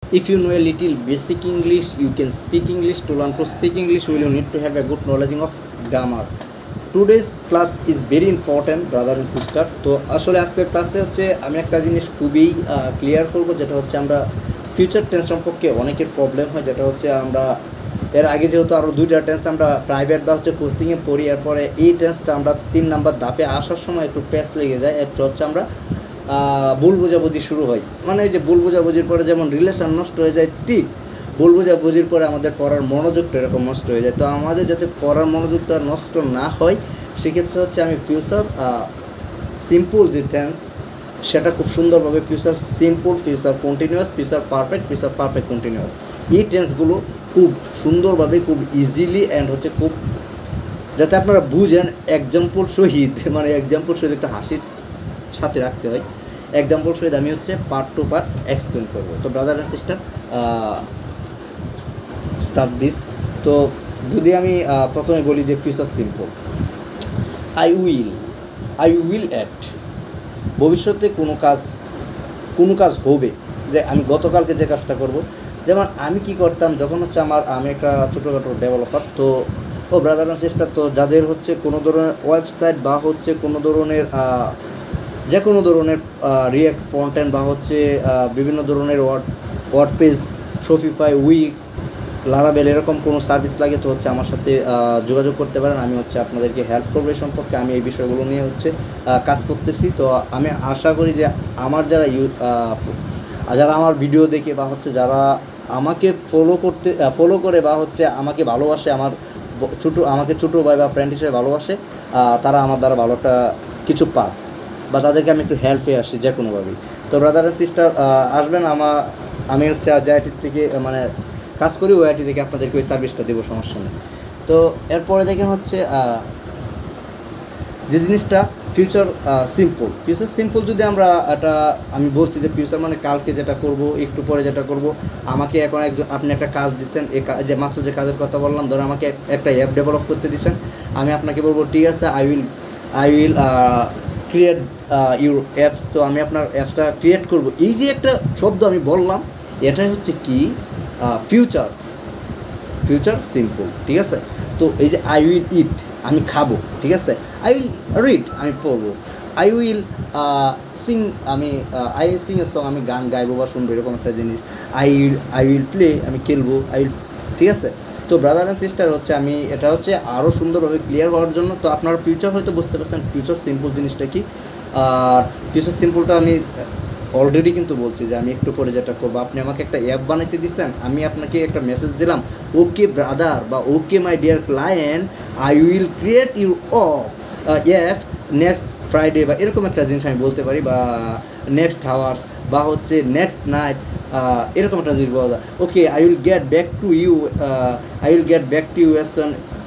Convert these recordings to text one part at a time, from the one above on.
If you know a little basic English, you can speak English. To learn to speak English, you will need to have a good knowledge of grammar. Today's class is very important, brother and sister. তো আসলে আজকের ক্লাসে হচ্ছে আমি একটা জিনিস খুবই clear করব, যেটা হচ্ছে আমরা ফিউচার টেন্স সম্পর্কে অনেকের প্রবলেম হয়, যেটা হচ্ছে আমরা এর আগে যেহেতু আরও দুইটা টেন্স আমরা প্রাইভেট বা হচ্ছে কোচিংয়ে পড়ি, এরপরে এই টেন্সটা আমরা 3 নাম্বার ধাপে আসার সময় একটু প্যাচ লেগে যায়। একটা হচ্ছে আমরা ভুল বোঝাবুঝি শুরু হয়, মানে এই যে ভুল বোঝাবুঝির পরে যেমন রিলেশন নষ্ট হয়ে যায়, ঠিক ভুল বোঝাবুঝির পরে আমাদের পড়ার মনোযোগটা এরকম নষ্ট হয়ে যায়। তো আমাদের যাতে পড়ার মনোযোগটা নষ্ট না হয়, সেক্ষেত্রে হচ্ছে আমি ফিউচার সিম্পল যে টেন্স সেটা খুব সুন্দরভাবে future simple, future continuous, future perfect continuous, এই টেন্সগুলো খুব সুন্দরভাবে, খুব ইজিলি অ্যান্ড হচ্ছে খুব যাতে আপনারা বুঝেন এক্সাম্পল সহিত, মানে এক্সাম্পল সহিত একটা হাসির সাথে রাখতে হয়। এক্সাম্পল সহিত আমি হচ্ছে পার্ট টু পার্ট এক্সপ্লেন করবো। তো brother and sister, start this. তো যদি আমি প্রথমে বলি যে future simple, I will at, ভবিষ্যতে কোনো কাজ হবে, যে আমি গতকালকে যে কাজটা করব। যেমন আমি কি করতাম যখন হচ্ছে আমি একটা ছোটোখাটো ডেভেলপার। তো ব্রাদার অ্যান্ড সিস্টার, তো যাদের হচ্ছে কোনো ধরনের ওয়েবসাইট বা হচ্ছে কোনো ধরনের যে কোনো ধরনের রিয়াক্ট কন্টেন্ট বা হচ্ছে বিভিন্ন ধরনের ওয়ার্ডপ্রেস, শপিফাই, উইক্স, লারাবেল এরকম কোনো সার্ভিস লাগে, তো হচ্ছে আমার সাথে যোগাযোগ করতে পারেন। আমি হচ্ছে আপনাদেরকে হেল্প করবো এই সম্পর্কে। আমি এই বিষয়গুলো নিয়ে হচ্ছে কাজ করতেছি। তো আমি আশা করি যে আমার যারা আমার ভিডিও দেখে বা হচ্ছে যারা আমাকে ফলো করে বা হচ্ছে আমাকে ভালোবাসে, আমাকে ছোটো ভাই বা ফ্রেন্ড হিসেবে ভালোবাসে, তারা আমার দ্বারা ভালো একটা কিছু পাক, বা তাদেরকে আমি একটু হেল্প হয়ে আসি যে কোনোভাবেই। তো ব্রাদার অ্যান্ড সিস্টার, আসবেন আমি হচ্ছে জেআইটি থেকে মানে কাজ করি, ওআইটি থেকে আপনাদেরকে ওই সার্ভিসটা দেবো, সমস্যা নেই। তো এরপরে দেখেন হচ্ছে যে জিনিসটা ফিউচার সিম্পল যদি আমরা আমি বলছি যে ফিউচার মানে কালকে যেটা করব, একটু পরে যেটা করব। আমাকে এখন আপনি একটা কাজ দিচ্ছেন, যে মাত্র যে কাজের কথা বললাম, ধরো আমাকে একটা অ্যাপ ডেভেলপ করতে দিচ্ছেন, আমি আপনাকে বলবো ঠিক আছে, I will create your apps. তো আমি আপনার অ্যাপসটা ক্রিয়েট করব। এই যে একটা শব্দ আমি বললাম, এটাই হচ্ছে কি ফিউচার সিম্পল, ঠিক আছে। তো এই যে আই উইল ইট, আমি খাবো, ঠিক আছে। আই উইল রিড, আমি পড়বো। I will Singh, I sing a song, আমি গান গাইবো বা শুনবো, এরকম একটা জিনিস। আই উইল প্লে, আমি খেলবো। ঠিক আছে। তো ব্রাদার অ্যান্ড সিস্টার, হচ্ছে আমি এটা হচ্ছে আরও সুন্দরভাবে ক্লিয়ার হওয়ার জন্য, তো আপনারা ফিউচার হয়তো বুঝতে পারছেন ফিউচার সিম্পল জিনিসটা কি। আর ফিউচার সিম্পলটা আমি অলরেডি কিন্তু বলছি যে আমি একটু পরে যেটা করবো, আপনি আমাকে একটা অ্যাপ বানাইতে দিচ্ছেন, আমি আপনাকে একটা মেসেজ দিলাম, ওকে ব্রাদার বা okay my dear client, I will create you app next Friday, বা এরকম একটা জিনিস আমি বলতে পারি, বা নেক্সট আওয়ার্স, বা হচ্ছে নেক্সট নাইট, এরকম একটা জিনিস বলা যায়। Okay, I will get back to you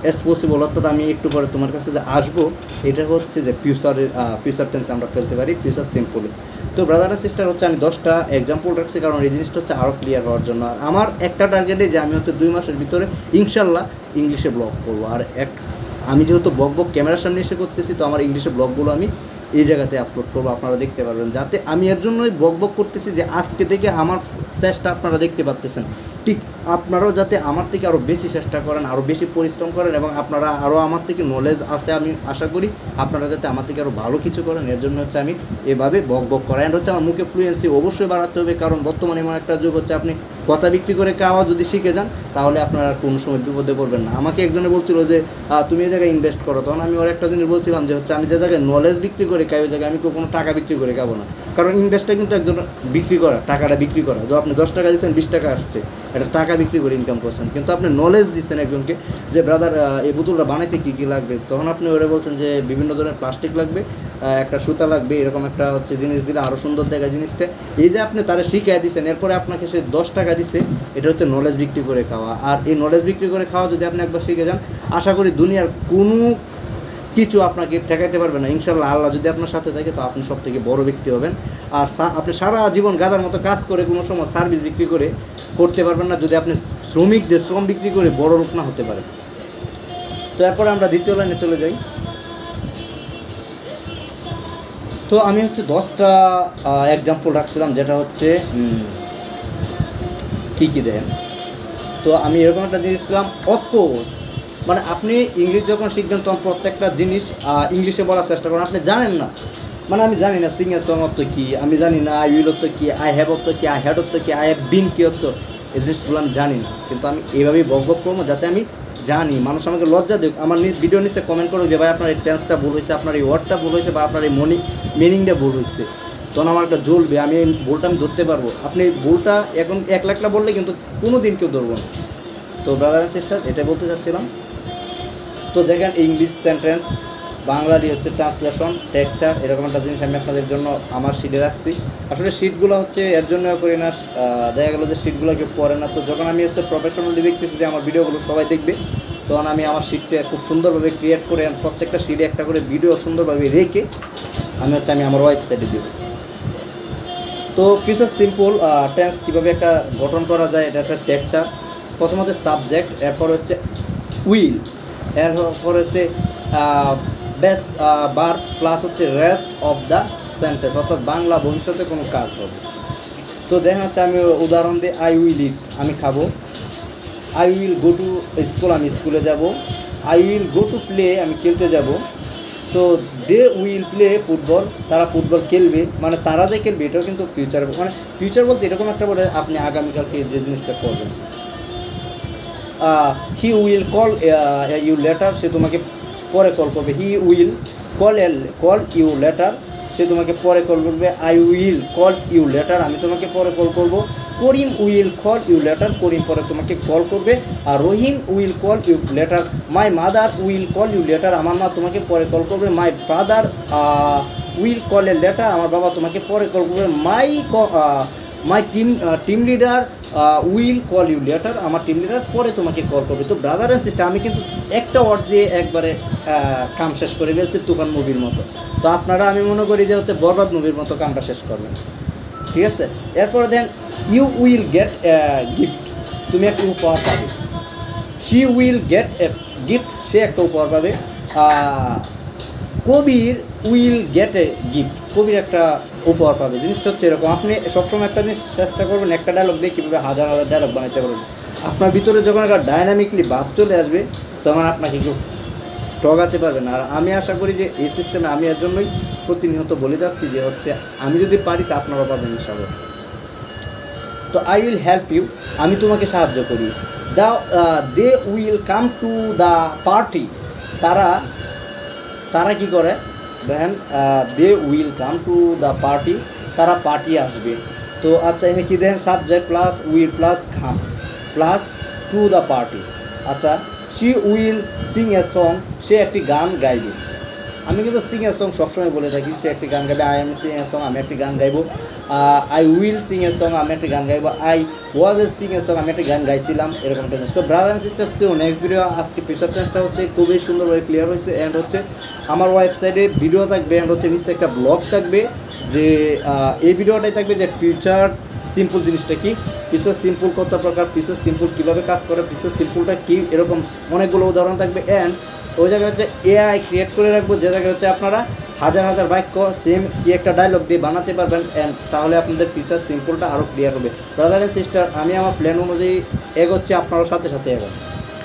as possible, অর্থাৎ আমি একটু পরে তোমার কাছে যে আসবো, এটা হচ্ছে যে ফিউচার টেন্সে আমরা ফেলতে পারি ফিউচার সিম্পলে। তো ব্রাদার অ্যান্ড সিস্টার, হচ্ছে আমি 10টা এক্সাম্পল রাখছি, কারণ এই জিনিসটা হচ্ছে আরও ক্লিয়ার হওয়ার জন্য। আর আমার একটা টার্গেটে যে আমি হচ্ছে 2 মাসের ভিতরে ইনশাল্লাহ ইংলিশে ব্লগ করবো। আর আমি যেহেতু বক ক্যামেরার সামনে এসে করতেছি, তো আমার ইংলিশে ব্লগগুলো আমি এই জায়গাতে আপলোড করবো, আপনারা দেখতে পারবেন। যাতে আমি এর জন্যই বক করতেছি যে আজকে থেকে আমার চেষ্টা আপনারা দেখতে পাচ্ছেন, ঠিক আপনারাও যাতে আমার থেকে আরও বেশি চেষ্টা করেন, আরও বেশি পরিশ্রম করেন, এবং আপনারা আরও আমার থেকে নলেজ আছে আমি আশা করি, আপনারা যাতে আমার থেকে আরও ভালো কিছু করেন। এর জন্য হচ্ছে আমি এভাবে বক করা। অ্যান্ড হচ্ছে আমার মুখে ফ্লুয়েন্সি অবশ্যই বাড়াতে হবে, কারণ বর্তমানে এমন একটা যুগ হচ্ছে, আপনি কথা বিক্রি করে খাওয়া যদি শিখে যান, তাহলে আপনারা কোনো সময় বিপদে পড়বেন না। আমাকে একজনে বলছিল যে তুমি এই জায়গায় ইনভেস্ট করো, তখন আমি ওর একটা জিনিস বলছিলাম যে হচ্ছে আমি যে জায়গায় নলেজ বিক্রি করে খাই, ওই জায়গায় আমি কোনো টাকা বিক্রি করে খাবো না, কারণ ইনভেস্টটা কিন্তু একজন বিক্রি করা, টাকাটা বিক্রি করা। তো আপনি 10 টাকা দিচ্ছেন, 20 টাকা আসছে, এটা টাকা বিক্রি করে ইনকাম করছেন। কিন্তু আপনি নলেজ দিচ্ছেন একজনকে যে ব্রাদার এই বোতলটা বানাইতে কী কী লাগবে, তখন আপনি ওরা বলছেন যে বিভিন্ন ধরনের প্লাস্টিক লাগবে, একটা সুতা লাগবে, এরকম একটা হচ্ছে জিনিস দিলে আরও সুন্দর দেখায় জিনিসটা। এই যে আপনি তারা শিখিয়ে দিচ্ছেন, এরপরে আপনাকে সে 10 টাকা দিচ্ছে, এটা হচ্ছে নলেজ বিক্রি করে খাওয়া। আর এই নলেজ বিক্রি করে খাওয়া যদি আপনি একবার শিখে যান, আশা করি দুনিয়ার কোনো কিছু আপনাকে ঠেকাইতে পারবে না ইনশাল্লাহ। আল্লাহ যদি আপনার সাথে থাকে, তো আপনি সব থেকে বড় ব্যক্তি হবেন। আর আপনি সারা জীবন গাদার মতো কাজ করে কোনো সময় সার্ভিস বিক্রি করতে পারবেন না, যদি আপনি শ্রমিকদের শ্রম বিক্রি করে বড় লোক না হতে পারেন। তো এরপরে আমরা দ্বিতীয় লাইনে চলে যাই। তো আমি হচ্ছে 10টা এক্সাম্পল রাখছিলাম, যেটা হচ্ছে কী কী দেখেন। তো আমি এরকম একটা জিনিস দিলাম অফকোর্স, মানে আপনি ইংলিশ যখন শিখবেন তখন প্রত্যেকটা জিনিস ইংলিশে বলার চেষ্টা করেন। আপনি জানেন না, মানে আমি জানি না সিং এ সং অর্থ কী, আমি জানি না আই উইল অর্থ কী, আই হ্যাভ অর্থ কী, আই হ্যাড অর্থ কী, আই হ্যাভ বিন কী অর্থ, এই জিনিসগুলো আমি জানি না। কিন্তু আমি এইভাবেই বক করবো যাতে আমি জানি, মানুষ আমাকে লজ্জা দেখ। আমার ভিডিও নিচে কমেন্ট করো যে ভাই আপনার এই টেন্সটা ভুল হয়েছে, আপনার এই ওয়ার্ডটা ভুল হয়েছে, বা আপনার এই মিনিংটা ভুল হয়েছে। তখন আমার একটা জ্বলবে, আমি এই ভুলটা আমি ধরতে পারবো। আপনি ভুলটা এখন 1 লাখটা বললে কিন্তু কোনো দিন কেউ ধরবো না। তো ব্রাদার অ্যান্ড সিস্টার, এটা বলতে চাচ্ছিলাম। তো দেখেন ইংলিশ সেন্টেন্স, বাংলারই হচ্ছে ট্রান্সলেশন, টেক্সচার, এরকম একটা জিনিস আমি আপনাদের জন্য আমার শিটে রাখছি। আসলে শিটগুলো হচ্ছে এর জন্য করি না, দেখা গেলো যে শিটগুলো কেউ পড়ে না। তো যখন আমি হচ্ছে প্রফেশনালি দেখতেছি যে আমার ভিডিওগুলো সবাই দেখবে, তখন আমি আমার শিটটা খুব সুন্দরভাবে ক্রিয়েট করে প্রত্যেকটা শিটে একটা করে ভিডিও সুন্দরভাবে রেখে আমি আমার ওয়েবসাইটে দেব। তো ফিউচার সিম্পল টেন্স কীভাবে একটা গঠন করা যায়, এটা একটা টেক্সচার। প্রথম হচ্ছে সাবজেক্ট, এরপর হচ্ছে উইল, এরপর হচ্ছে বেস বার প্লাস হচ্ছে রেস্ট অফ দ্য সেন্টেন্স, অর্থাৎ বাংলা ভবিষ্যতে কোনো কাজ হবে। তো দেখেন হচ্ছে আমি উদাহরণ দিই, আই উইল ইট, আমি খাবো। I will go to school, আমি স্কুলে যাব। I will go to play, আমি খেলতে যাব। তো দে উইল প্লে ফুটবল, তারা ফুটবল খেলবে, মানে তারা যে খেলবে এটাও কিন্তু ফিউচার, মানে ফিউচার বলতে এরকম একটা বলে আপনি আগামীকালকে যে জিনিসটা করবেন। He will call you later, সে তোমাকে পরে কল করবে। He will call you later, সে তোমাকে পরে কল করবে। I will call you later, আমি তোমাকে পরে কল করব। Karim will call you later, করিম পরে তোমাকে কল করবে। আর Rahim will call you later. My mother will call you later, আমার মা তোমাকে পরে কল করবে। My father will call a later, আমার বাবা তোমাকে পরে কল করবে। My team leader will call you later, আমার টিম লিডার পরে তোমাকে কল করবে। তো ব্রাদার অ্যান্ড সিস্টার, আমি কিন্তু একটা ওয়ার্ড দিয়ে একবারে কাম শেষ করে ফেলছি তুফান মুভির মতো। তো আপনারা আমি মনে করি যে হচ্ছে বরবাদ মুভির মতো কামটা শেষ করবেন, ঠিক আছে। এরপর then you will get gift, তুমি একটা উপহার পাবে। She will get a gift, সে একটা উপহার পাবে। Kabir will get a gift, কবির একটা উপহার পাবে। জিনিসটা হচ্ছে এরকম, আপনি সবসময় একটা জিনিস চেষ্টা করবেন একটা ডায়লগ দিয়ে কীভাবে হাজার হাজার ডায়লগ বানাতে পারবেন। আপনার ভিতরে যখন একটা ডাইনামিকলি ভাব চলে আসবে তখন আপনাকে কেউ ঠকাতে পারবেন। আর আমি আশা করি যে এই সিস্টেমে আমি এর জন্যই প্রতিনিয়ত বলে যাচ্ছি যে হচ্ছে আমি যদি পারি তা আপনারা পাবেন ইনশাআল্লাহ। তো আই উইল হেল্প ইউ, আমি তোমাকে সাহায্য করি। They will come to the party, তারা কি করে দেখেন, they will come to the party, তারা পার্টি আসবে। তো আচ্ছা এখানে কি দেখেন, subject plus will plus come plus to the party. আচ্ছা she will sing a song, সে একটি গান গাইবে। আমি কিন্তু সিং এ সং সবসময় বলে থাকি, সে একটি গান গাইবে। I am sing a song, আমি একটি গান গাইবো। I will sing a song, আমি একটি গান গাইবো। I was a sing a song, আমি একটি গান গাইছিলাম, এরকম একটা জিনিস। তো brother and sister, see you next video. আজকে ফিউচার টেন্সটা হচ্ছে খুবই সুন্দরভাবে ক্লিয়ার হয়েছে। অ্যান্ড হচ্ছে আমার ওয়েবসাইটে ভিডিও থাকবে, অ্যান্ড হচ্ছে নিচে একটা ব্লগ থাকবে, যে এই ভিডিওটাই থাকবে যে ফিউচার সিম্পল জিনিসটা কি, ফিউচার সিম্পল কত প্রকার, ফিউচার সিম্পল কীভাবে কাজ করে, ফিউচার সিম্পলটা কী, এরকম অনেকগুলো উদাহরণ থাকবে। অ্যান্ড ওই জায়গায় হচ্ছে এআই ক্রিয়েট করে রাখবো, যে জায়গায় হচ্ছে আপনারা হাজার হাজার বাক্য সেম কি একটা ডায়লগ দিয়ে বানাতে পারবেন। অ্যান্ড তাহলে আপনাদের ফিউচার সিম্পলটা আরও ক্লিয়ার হবে। ব্রাদার অ্যান্ড সিস্টার, আমি আমার প্ল্যান অনুযায়ী এগোচ্ছি, আপনারও সাথে সাথে এগোন।